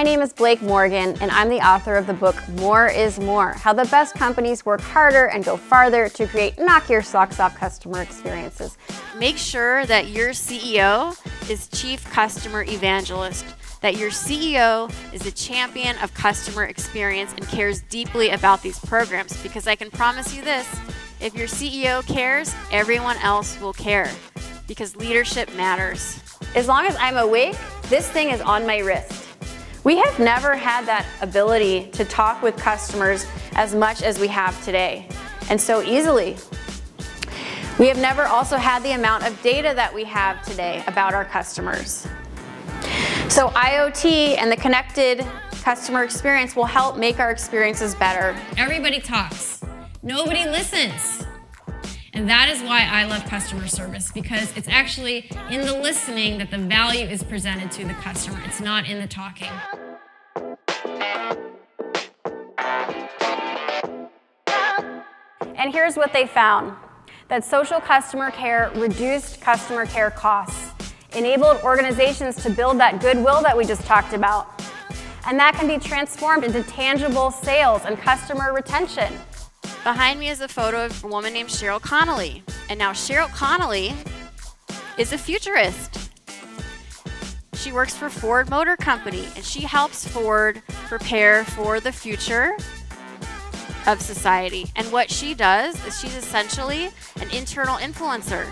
My name is Blake Morgan, and I'm the author of the book More is More: How the Best Companies Work Harder and Go Farther to Create Knock-Your-Socks-Off Customer Experiences. Make sure that your CEO is Chief Customer Evangelist, that your CEO is a champion of customer experience and cares deeply about these programs, because I can promise you this: if your CEO cares, everyone else will care, because leadership matters. As long as I'm awake, this thing is on my wrist. We have never had that ability to talk with customers as much as we have today, and so easily. We have never also had the amount of data that we have today about our customers. So IoT and the connected customer experience will help make our experiences better. Everybody talks. Nobody listens. And that is why I love customer service, because it's actually in the listening that the value is presented to the customer. It's not in the talking. And here's what they found: that social customer care reduced customer care costs, enabled organizations to build that goodwill that we just talked about, and that can be transformed into tangible sales and customer retention. Behind me is a photo of a woman named Cheryl Connolly. And now Cheryl Connolly is a futurist. She works for Ford Motor Company, and she helps Ford prepare for the future of society. And what she does is she's essentially an internal influencer.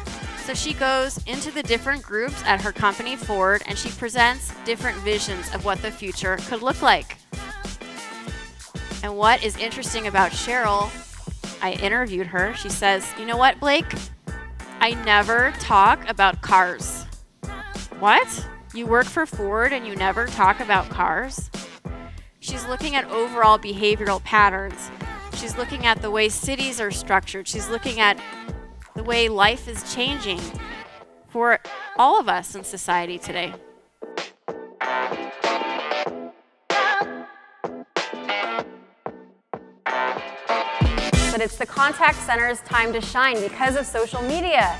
So she goes into the different groups at her company, Ford, and she presents different visions of what the future could look like. And what is interesting about Cheryl, I interviewed her. She says, "You know what, Blake? I never talk about cars." What? You work for Ford and you never talk about cars? She's looking at overall behavioral patterns. She's looking at the way cities are structured. She's looking at the way life is changing for all of us in society today. But it's the contact center's time to shine because of social media.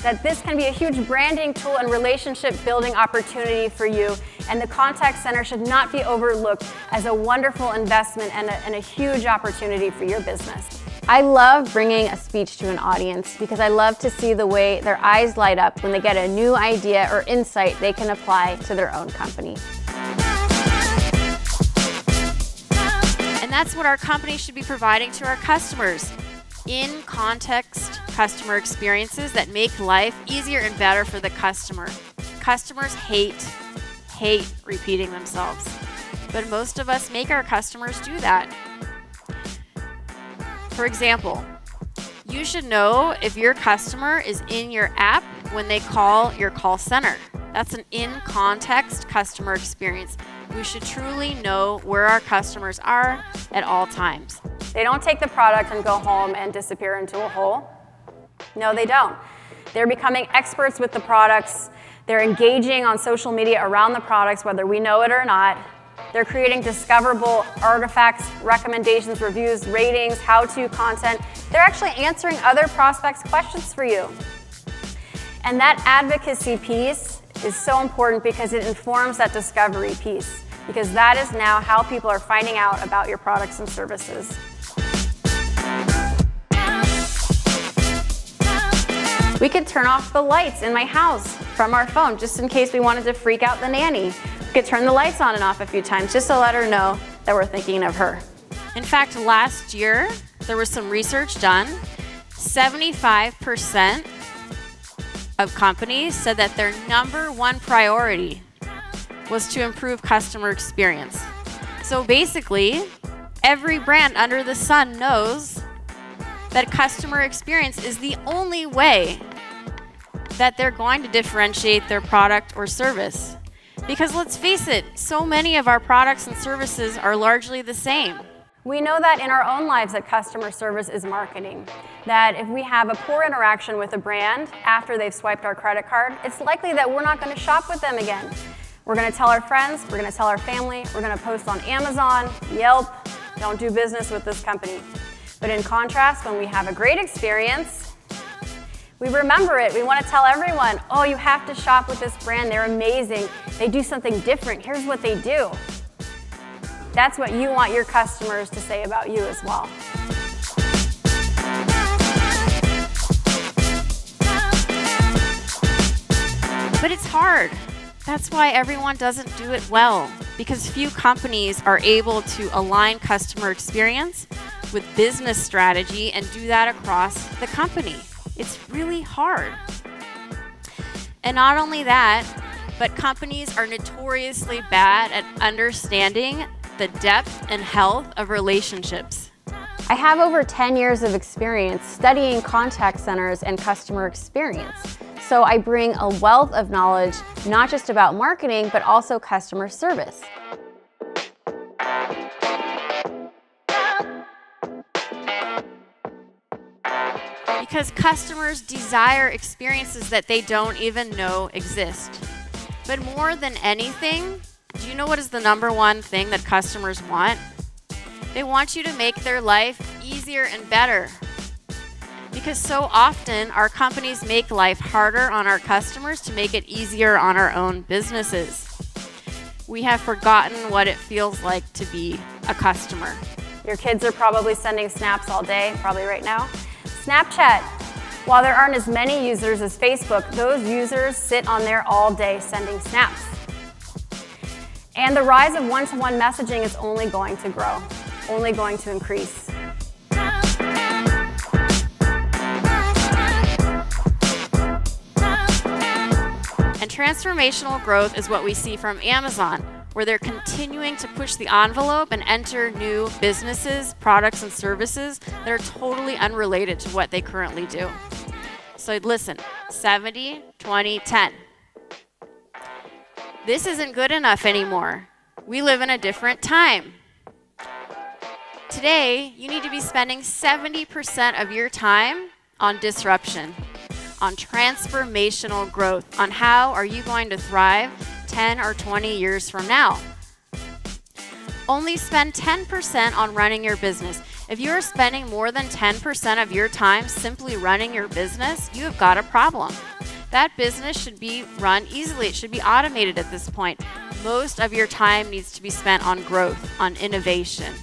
That this can be a huge branding tool and relationship building opportunity for you, and the contact center should not be overlooked as a wonderful investment and a huge opportunity for your business. I love bringing a speech to an audience because I love to see the way their eyes light up when they get a new idea or insight they can apply to their own company. And that's what our company should be providing to our customers: in context customer experiences that make life easier and better for the customer. Customers hate repeating themselves, but most of us make our customers do that. For example, you should know if your customer is in your app when they call your call center. That's an in-context customer experience. We should truly know where our customers are at all times. They don't take the product and go home and disappear into a hole. No, they don't. They're becoming experts with the products. They're engaging on social media around the products, whether we know it or not. They're creating discoverable artifacts, recommendations, reviews, ratings, how-to content. They're actually answering other prospects' questions for you. And that advocacy piece is so important because it informs that discovery piece, because that is now how people are finding out about your products and services. We could turn off the lights in my house from our phone just in case we wanted to freak out the nanny. We could turn the lights on and off a few times just to let her know that we're thinking of her. In fact, last year, there was some research done. 75% of companies said that their #1 priority was to improve customer experience. So basically, every brand under the sun knows that customer experience is the only way that they're going to differentiate their product or service. Because let's face it, so many of our products and services are largely the same. We know that in our own lives that customer service is marketing. That if we have a poor interaction with a brand after they've swiped our credit card, it's likely that we're not going to shop with them again. We're going to tell our friends, we're going to tell our family, we're going to post on Amazon, Yelp, don't do business with this company. But in contrast, when we have a great experience, we remember it. We want to tell everyone, oh, you have to shop with this brand. They're amazing. They do something different. Here's what they do. That's what you want your customers to say about you as well. But it's hard. That's why everyone doesn't do it well, because few companies are able to align customer experience with business strategy and do that across the company. It's really hard. And not only that, but companies are notoriously bad at understanding the depth and health of relationships. I have over 10 years of experience studying contact centers and customer experience. So I bring a wealth of knowledge, not just about marketing, but also customer service. Because customers desire experiences that they don't even know exist. But more than anything, do you know what is the #1 thing that customers want? They want you to make their life easier and better. Because so often our companies make life harder on our customers to make it easier on our own businesses. We have forgotten what it feels like to be a customer. Your kids are probably sending snaps all day, probably right now. Snapchat. While there aren't as many users as Facebook, those users sit on there all day sending snaps. And the rise of one-to-one messaging is only going to grow, only going to increase. And transformational growth is what we see from Amazon, where they're continuing to push the envelope and enter new businesses, products, and services that are totally unrelated to what they currently do. So listen, 70, 20, 10. This isn't good enough anymore. We live in a different time. Today, you need to be spending 70% of your time on disruption, on transformational growth, on how are you going to thrive 10 or 20 years from now. Only spend 10% on running your business. If you are spending more than 10% of your time simply running your business, you have got a problem. That business should be run easily. It should be automated at this point. Most of your time needs to be spent on growth, on innovation.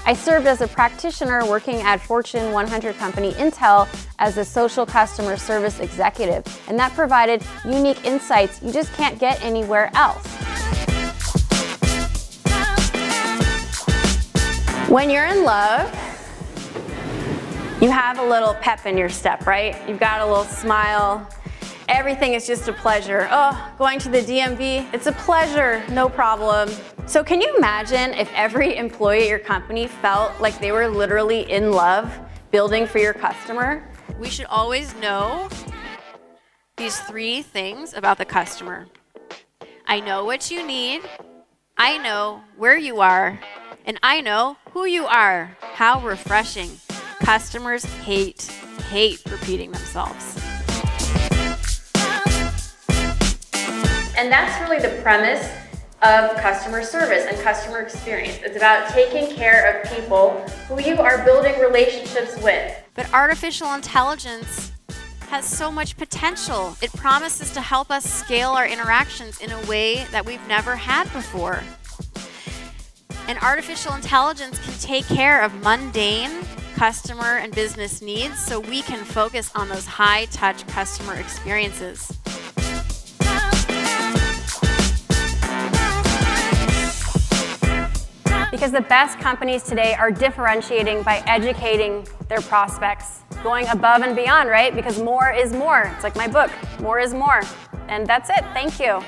I served as a practitioner working at Fortune 100 company Intel as a social customer service executive, and that provided unique insights you just can't get anywhere else. When you're in love, you have a little pep in your step, right? You've got a little smile. Everything is just a pleasure. Oh, going to the DMV, it's a pleasure, no problem. So can you imagine if every employee at your company felt like they were literally in love building for your customer? We should always know these 3 things about the customer. I know what you need, I know where you are, and I know who you are. How refreshing. Customers hate repeating themselves. And that's really the premise of customer service and customer experience. It's about taking care of people who you are building relationships with. But artificial intelligence has so much potential. It promises to help us scale our interactions in a way that we've never had before. And artificial intelligence can take care of mundane customer and business needs so we can focus on those high-touch customer experiences. Because the best companies today are differentiating by educating their prospects, going above and beyond, right? Because more is more. It's like my book, more is more. And that's it. Thank you.